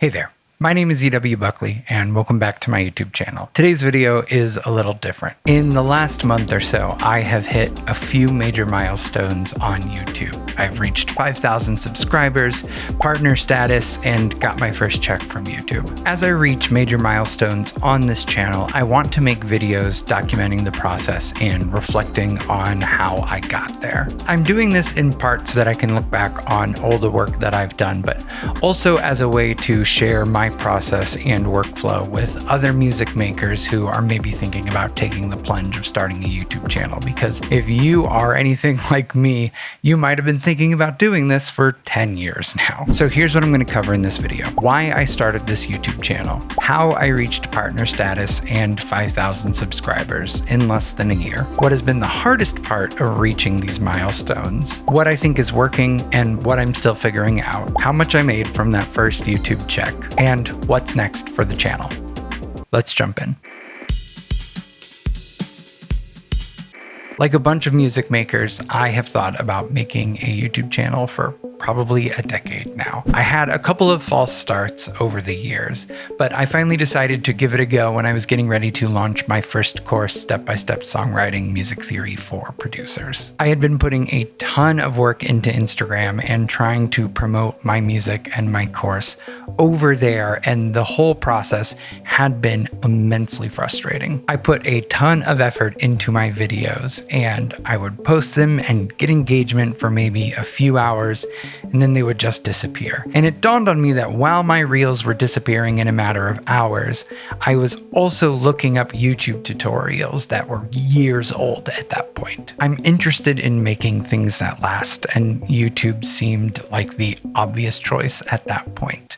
Hey there, my name is E.W. Buckley and welcome back to my YouTube channel. Today's video is a little different. In the last month or so, I have hit a few major milestones on YouTube. I've reached 5,000 subscribers, partner status, and got my first check from YouTube. As I reach major milestones on this channel, I want to make videos documenting the process and reflecting on how I got there. I'm doing this in part so that I can look back on all the work that I've done, but also as a way to share my process and workflow with other music makers who are maybe thinking about taking the plunge of starting a YouTube channel. Because if you are anything like me, you might have been thinking about doing this for 10 years now. So here's what I'm going to cover in this video. Why I started this YouTube channel, how I reached partner status and 5,000 subscribers in less than a year, what has been the hardest part of reaching these milestones, what I think is working and what I'm still figuring out, how much I made from that first YouTube check, and what's next for the channel. Let's jump in. Like a bunch of music makers, I have thought about making a YouTube channel for probably a decade now. I had a couple of false starts over the years, but I finally decided to give it a go when I was getting ready to launch my first course, Step-by-Step Songwriting Music Theory for Producers. I had been putting a ton of work into Instagram and trying to promote my music and my course over there, and the whole process had been immensely frustrating. I put a ton of effort into my videos, and I would post them and get engagement for maybe a few hours, and then they would just disappear. And it dawned on me that while my reels were disappearing in a matter of hours, I was also looking up YouTube tutorials that were years old at that point. I'm interested in making things that last, and YouTube seemed like the obvious choice at that point.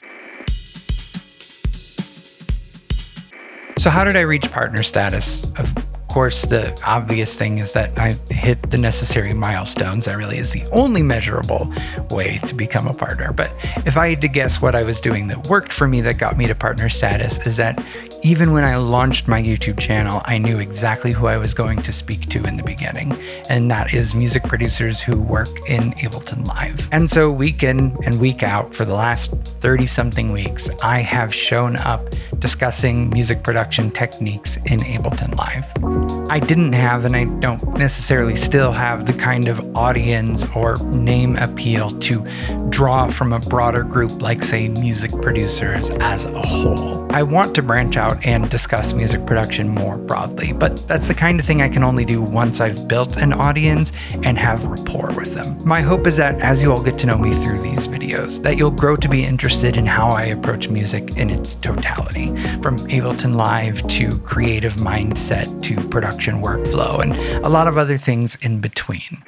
So how did I reach partner status? Of course, the obvious thing is that I hit the necessary milestones. That really is the only measurable way to become a partner. But if I had to guess what I was doing that worked for me that got me to partner status, is that even when I launched my YouTube channel, I knew exactly who I was going to speak to in the beginning, and that is music producers who work in Ableton Live. And so week in and week out for the last 30-something weeks, I have shown up discussing music production techniques in Ableton Live. I didn't have, and I don't necessarily still have, the kind of audience or name appeal to draw from a broader group like, say, music producers as a whole. I want to branch out and discuss music production more broadly, but that's the kind of thing I can only do once I've built an audience and have rapport with them. My hope is that as you all get to know me through these videos, that you'll grow to be interested in how I approach music in its totality, from Ableton Live to creative mindset to production workflow and a lot of other things in between.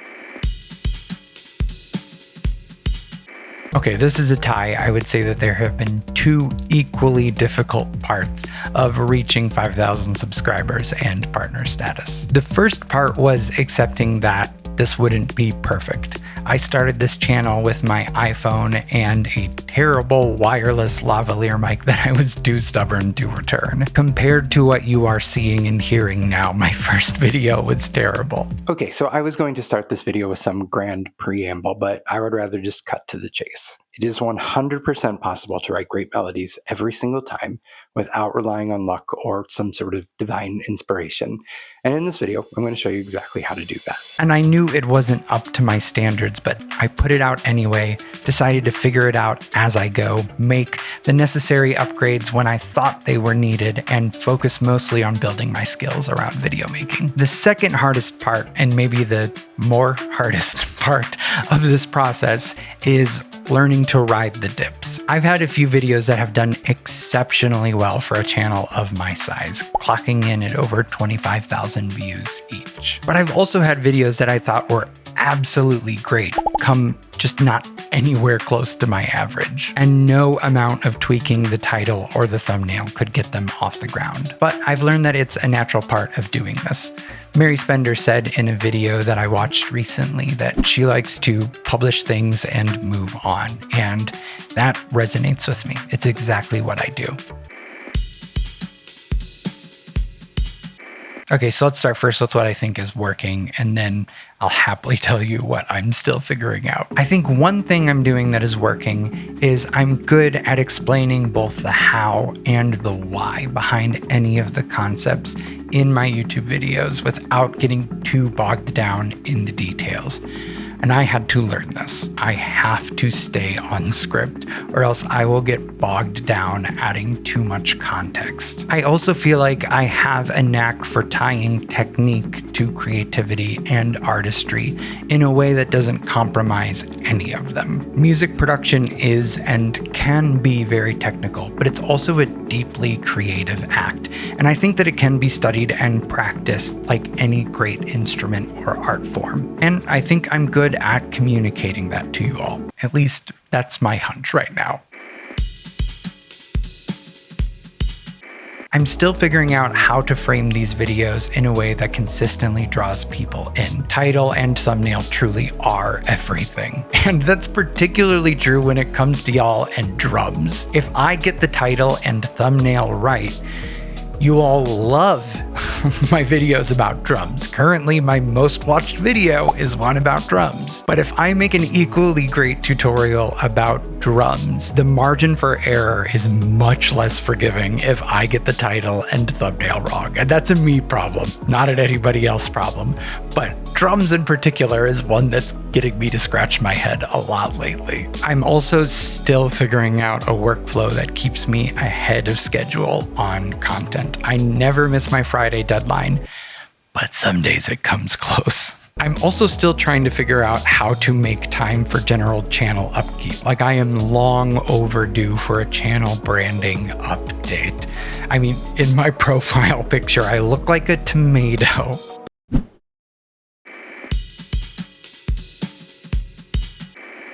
Okay, this is a tie. I would say that there have been two equally difficult parts of reaching 5,000 subscribers and partner status. The first part was accepting that this wouldn't be perfect. I started this channel with my iPhone and a terrible wireless lavalier mic that I was too stubborn to return. Compared to what you are seeing and hearing now, my first video was terrible. Okay, so I was going to start this video with some grand preamble, but I would rather just cut to the chase. It is 100% possible to write great melodies every single time without relying on luck or some sort of divine inspiration. And in this video, I'm going to show you exactly how to do that. And I knew it wasn't up to my standards, but I put it out anyway, decided to figure it out as I go, make the necessary upgrades when I thought they were needed, and focus mostly on building my skills around video making. The second hardest part, and maybe the more hardest part of this process, is learning to ride the dips. I've had a few videos that have done exceptionally well for a channel of my size, clocking in at over 25,000 views each. But I've also had videos that I thought were absolutely great, come just not anywhere close to my average, and no amount of tweaking the title or the thumbnail could get them off the ground. But I've learned that it's a natural part of doing this. Mary Spender said in a video that I watched recently that she likes to publish things and move on, and that resonates with me. It's exactly what I do. Okay, so let's start first with what I think is working, and then I'll happily tell you what I'm still figuring out. I think one thing I'm doing that is working is I'm good at explaining both the how and the why behind any of the concepts in my YouTube videos without getting too bogged down in the details. And I had to learn this. I have to stay on script, or else I will get bogged down adding too much context. I also feel like I have a knack for tying technique to creativity and artistry in a way that doesn't compromise any of them. Music production is and can be very technical, but it's also a deeply creative act. And I think that it can be studied and practiced like any great instrument or art form. And I think I'm good at communicating that to you all. At least that's my hunch right now. I'm still figuring out how to frame these videos in a way that consistently draws people in. Title and thumbnail truly are everything. And that's particularly true when it comes to y'all and drums. If I get the title and thumbnail right, you all love my videos about drums. Currently, my most watched video is one about drums. But if I make an equally great tutorial about drums, the margin for error is much less forgiving if I get the title and thumbnail wrong. And that's a me problem, not an anybody else problem. But drums in particular is one that's getting me to scratch my head a lot lately. I'm also still figuring out a workflow that keeps me ahead of schedule on content. I never miss my Friday deadline, but some days it comes close. I'm also still trying to figure out how to make time for general channel upkeep. Like, I am long overdue for a channel branding update. I mean, in my profile picture, I look like a tomato.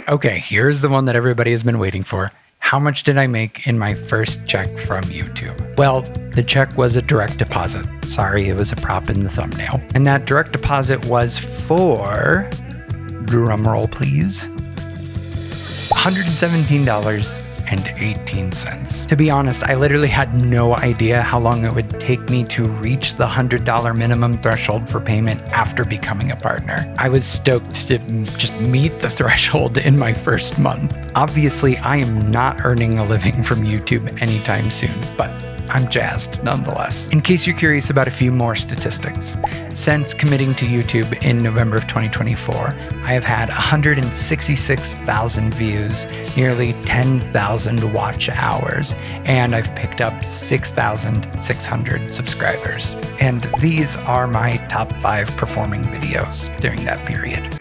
Okay, here's the one that everybody has been waiting for. How much did I make in my first check from YouTube? Well, the check was a direct deposit. Sorry, it was a prop in the thumbnail. And that direct deposit was for, drumroll please, $117.18. To be honest, I literally had no idea how long it would take me to reach the $100 minimum threshold for payment after becoming a partner. I was stoked to just meet the threshold in my first month. Obviously, I am not earning a living from YouTube anytime soon, but I'm jazzed nonetheless. In case you're curious about a few more statistics, since committing to YouTube in November of 2024, I have had 166,000 views, nearly 10,000 watch hours, and I've picked up 6,600 subscribers. And these are my top 5 performing videos during that period.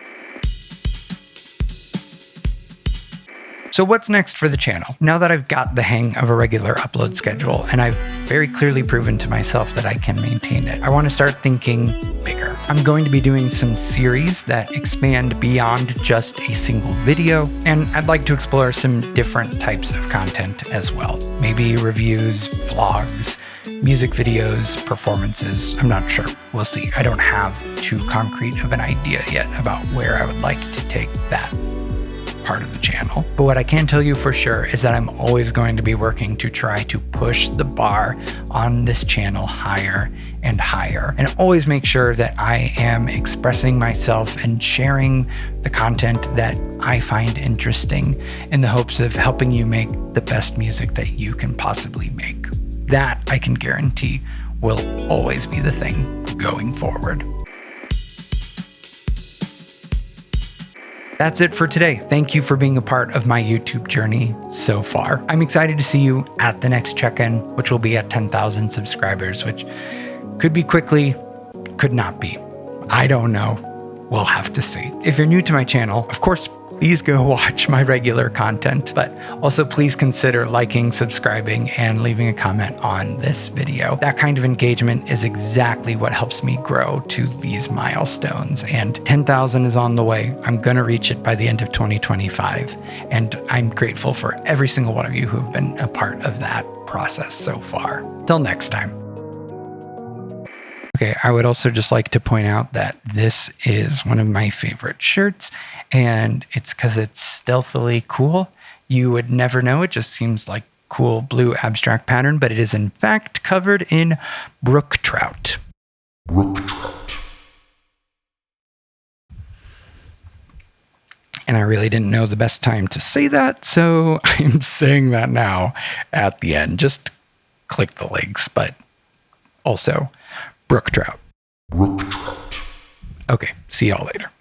So what's next for the channel? Now that I've got the hang of a regular upload schedule and I've very clearly proven to myself that I can maintain it, I want to start thinking bigger. I'm going to be doing some series that expand beyond just a single video, and I'd like to explore some different types of content as well. Maybe reviews, vlogs, music videos, performances. I'm not sure. We'll see. I don't have too concrete of an idea yet about where I would like to take that part of the channel. But what I can tell you for sure is that I'm always going to be working to try to push the bar on this channel higher and higher, and always make sure that I am expressing myself and sharing the content that I find interesting in the hopes of helping you make the best music that you can possibly make. That I can guarantee will always be the thing going forward. That's it for today. Thank you for being a part of my YouTube journey so far. I'm excited to see you at the next check-in, which will be at 10,000 subscribers, which could be quickly, could not be. I don't know. We'll have to see. If you're new to my channel, of course, please go watch my regular content, but also please consider liking, subscribing, and leaving a comment on this video. That kind of engagement is exactly what helps me grow to these milestones, and 10,000 is on the way. I'm gonna reach it by the end of 2025, and I'm grateful for every single one of you who have been a part of that process so far. Till next time. Okay, I would also just like to point out that this is one of my favorite shirts, and it's because it's stealthily cool. You would never know. It just seems like cool blue abstract pattern, but it is in fact covered in brook trout. Brook trout. And I really didn't know the best time to say that, so I'm saying that now at the end. Just click the links, but also brook trout. Brook trout. Okay, see y'all later.